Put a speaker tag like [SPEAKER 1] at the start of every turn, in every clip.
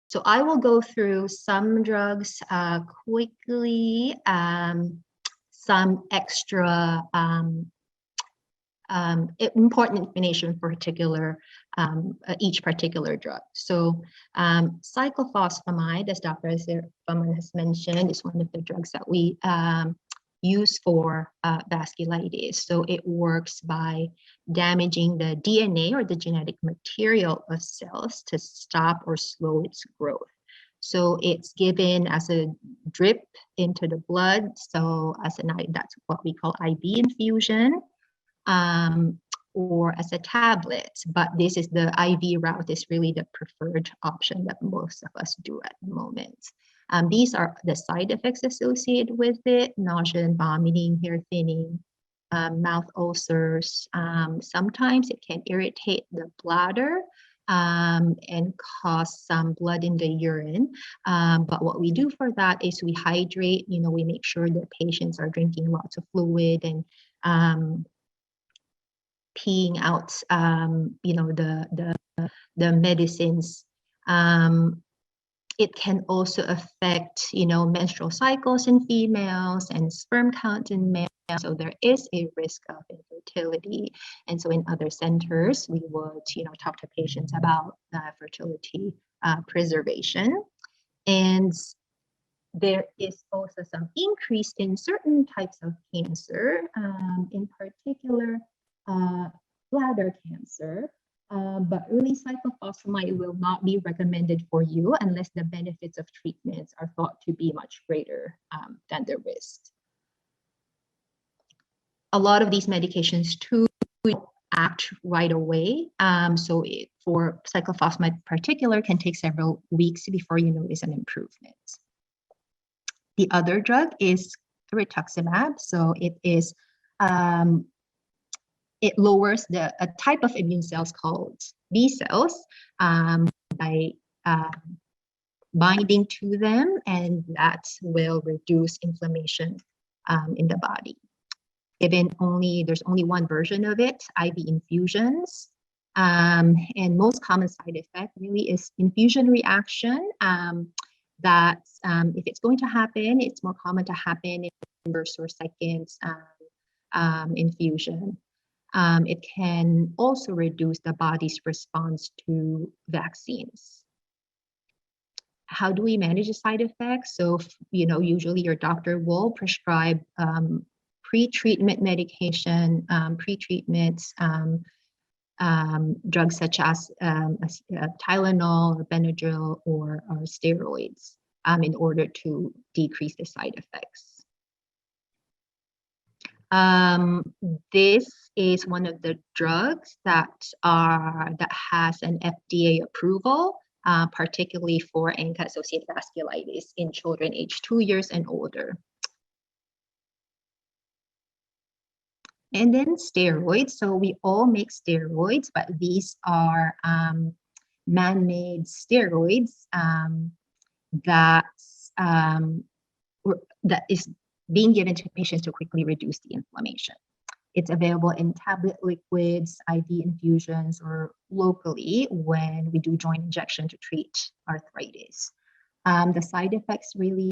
[SPEAKER 1] So I will go through some drugs quickly, some extra important information for each particular drug. So cyclophosphamide, as Dr. Azathioprine has mentioned, is one of the drugs that we use for vasculitis. So it works by damaging the DNA or the genetic material of cells to stop or slow its growth. So it's given as a drip into the blood. So that's what we call IV infusion. Or as a tablet, but this is the IV route is really the preferred option that most of us do at the moment. These are the side effects associated with it: nausea and vomiting, hair thinning, mouth ulcers. Sometimes it can irritate the bladder and cause some blood in the urine. But what we do for that is we hydrate. We make sure that patients are drinking lots of fluid and peeing out, the medicines. It can also affect, menstrual cycles in females and sperm count in males. So there is a risk of infertility. And so in other centers, we would, talk to patients about fertility preservation. And there is also some increase in certain types of cancer, in particular, bladder cancer, but really cyclophosphamide will not be recommended for you unless the benefits of treatments are thought to be much greater than the risks. A lot of these medications too act right away. So for cyclophosphamide in particular can take several weeks before you notice an improvement. The other drug is Rituximab. So it is it lowers a type of immune cells called B cells by binding to them, and that will reduce inflammation in the body. There's only one version of it, IV infusions, and most common side effect really is infusion reaction. That if it's going to happen, it's more common to happen in first or second infusion. It can also reduce the body's response to vaccines. How do we manage the side effects? So, usually your doctor will prescribe pre-treatment medication, pre-treatment drugs such as Tylenol or Benadryl or steroids in order to decrease the side effects. This is one of the drugs that has an FDA approval, particularly for ANCA-associated vasculitis in children aged 2 years and older. And then steroids. So we all make steroids, but these are man-made steroids that is being given to patients to quickly reduce the inflammation. It's available in tablet liquids, IV infusions, or locally when we do joint injection to treat arthritis. The side effects really,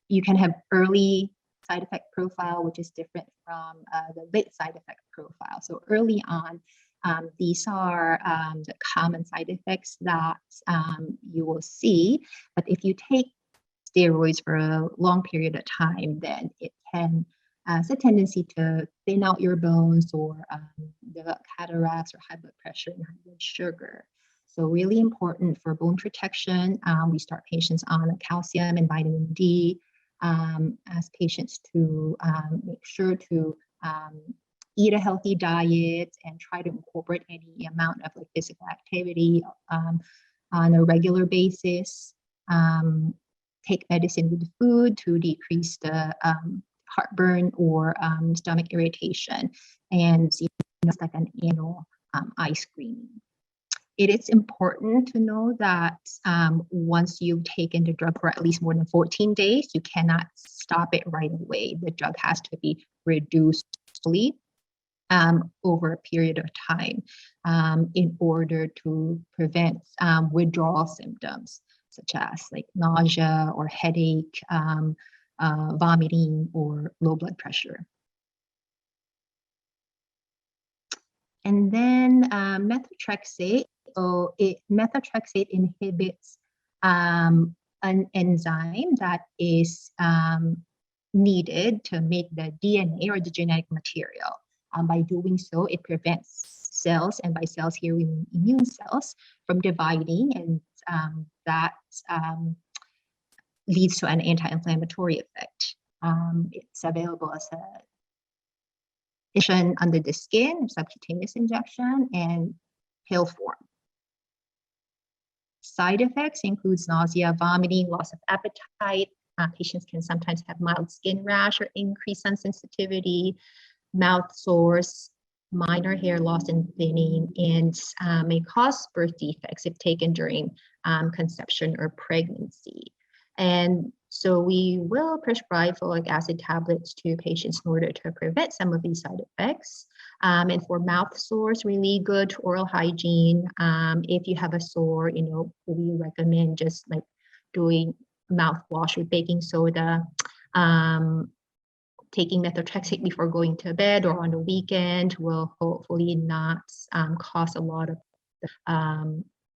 [SPEAKER 1] you can have early side effect profile, which is different from the late side effect profile. So early on, these are the common side effects that you will see. But if you take steroids for a long period of time, then it can has a tendency to thin out your bones or develop cataracts or high blood pressure and high blood sugar. So really important for bone protection. We start patients on calcium and vitamin D, ask patients to make sure to eat a healthy diet and try to incorporate any amount of physical activity on a regular basis. Take medicine with food to decrease the heartburn or stomach irritation, and it's like an annual eye screening. It is important to know that once you've taken the drug for at least more than 14 days, you cannot stop it right away. The drug has to be reduced slowly over a period of time in order to prevent withdrawal symptoms, such as like nausea or headache, vomiting, or low blood pressure. And then methotrexate. So methotrexate inhibits an enzyme that is needed to make the DNA or the genetic material. By doing so, it prevents cells, and by cells here we mean immune cells, from dividing, and that leads to an anti-inflammatory effect. It's available as a injection under the skin, subcutaneous injection, and pill form. Side effects includes nausea, vomiting, loss of appetite. Patients can sometimes have mild skin rash or increased sun sensitivity, mouth sores, minor hair loss and thinning, and may cause birth defects if taken during conception or pregnancy. And so we will prescribe folic acid tablets to patients in order to prevent some of these side effects. And for mouth sores, really good oral hygiene. If you have a sore, we recommend just like doing mouthwash with baking soda, taking methotrexate before going to bed or on the weekend will hopefully not cause a lot of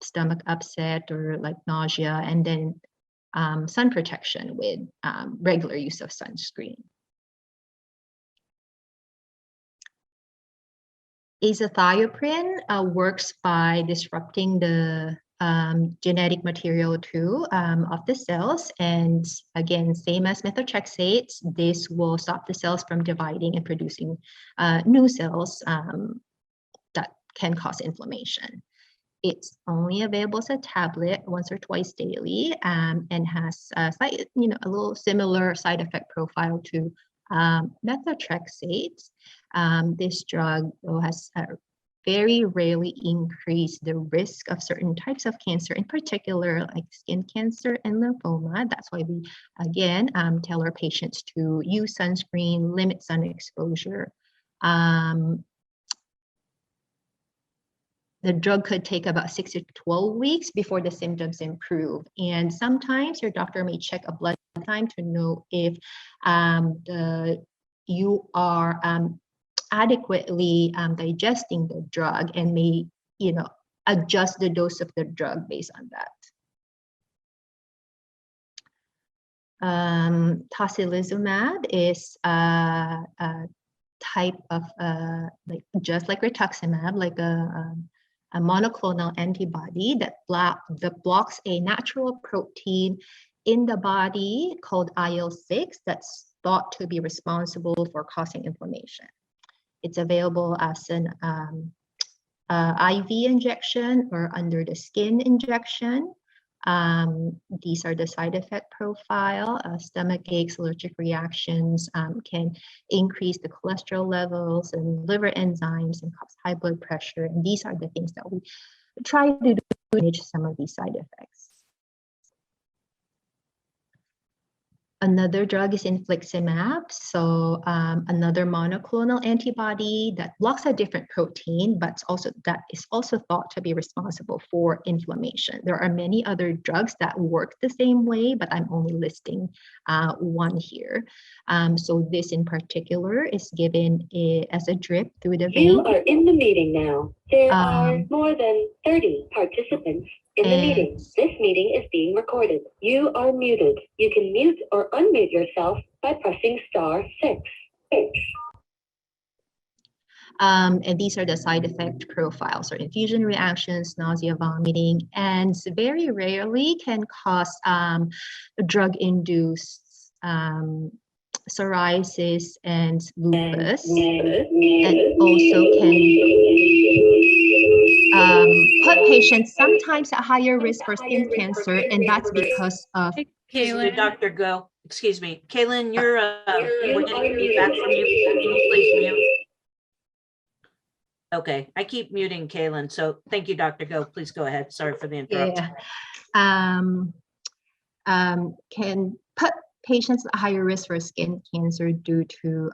[SPEAKER 1] stomach upset or like nausea, and then sun protection with regular use of sunscreen. Azathioprine works by disrupting the genetic material too of the cells, and again, same as methotrexate, this will stop the cells from dividing and producing new cells that can cause inflammation. It's only available as a tablet once or twice daily, and has a little similar side effect profile to methotrexate. This drug has very rarely increased the risk of certain types of cancer, in particular like skin cancer and lymphoma. That's why we, again, tell our patients to use sunscreen, limit sun exposure. The drug could take about 6 to 12 weeks before the symptoms improve. And sometimes your doctor may check a blood time to know if you are adequately digesting the drug, and may adjust the dose of the drug based on that. Tocilizumab is a type of just like Rituximab, like a monoclonal antibody that blocks a natural protein in the body called IL-6 that's thought to be responsible for causing inflammation. It's available as an IV injection or under the skin injection. These are the side effect profile. Stomach aches, allergic reactions can increase the cholesterol levels and liver enzymes and cause high blood pressure. And these are the things that we try to do to manage some of these side effects. Another drug is Infliximab, so another monoclonal antibody that blocks a different protein, but that is also thought to be responsible for inflammation. There are many other drugs that work the same way, but I'm only listing one here. So this in particular is given as a drip through the vein.
[SPEAKER 2] You are in the meeting now. There are more than 30 participants in the meeting. This meeting is being recorded. You are muted. You can mute or unmute yourself by pressing *6.
[SPEAKER 1] And these are the side effect profiles, or infusion reactions, nausea, vomiting, and very rarely can cause drug-induced psoriasis and lupus, and also can put patients sometimes at higher risk for skin cancer, and that's because of
[SPEAKER 3] Dr. Go. Excuse me, Kaylin, we're getting feedback from you. Can you please mute? Okay, I keep muting Kaylin, so thank you, Dr. Go. Please go ahead. Sorry for the interruption.
[SPEAKER 1] Can put patients at higher risk for skin cancer due to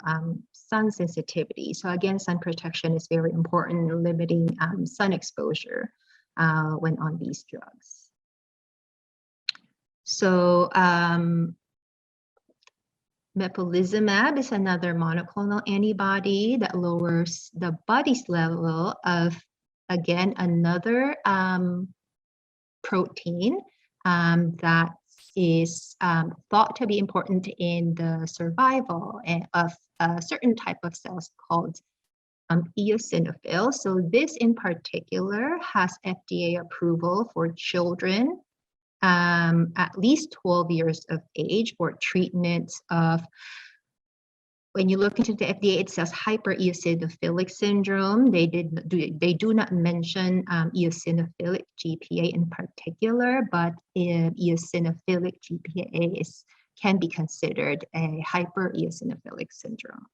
[SPEAKER 1] sun sensitivity. So again, sun protection is very important in limiting sun exposure when on these drugs. So Mepolizumab is another monoclonal antibody that lowers the body's level of, again, another protein that is thought to be important in the survival of a certain type of cells called eosinophils. So this in particular has FDA approval for children at least 12 years of age for treatment of, when you look into the FDA, it says hypereosinophilic syndrome. They do not mention eosinophilic GPA in particular, but eosinophilic GPA can be considered a hypereosinophilic syndrome.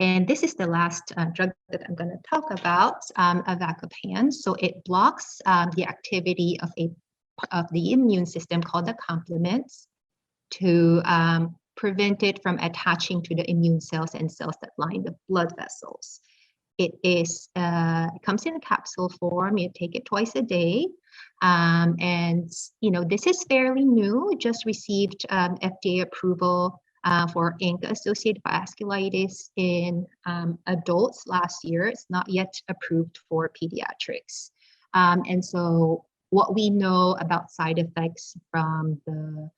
[SPEAKER 1] And this is the last drug that I'm going to talk about, Avacopan. So it blocks the activity of the immune system called the complements to prevent it from attaching to the immune cells and cells that line the blood vessels. It comes in a capsule form. You take it twice a day. And, you know, this is fairly new, just received FDA approval for ANCA-associated vasculitis in adults last year. It's not yet approved for pediatrics. And so what we know about side effects from the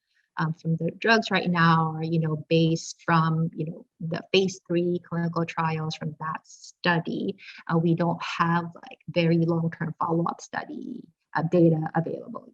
[SPEAKER 1] drugs right now are, you know, based from, you know, the phase 3 clinical trials from that study. We don't have like very long-term follow-up study data available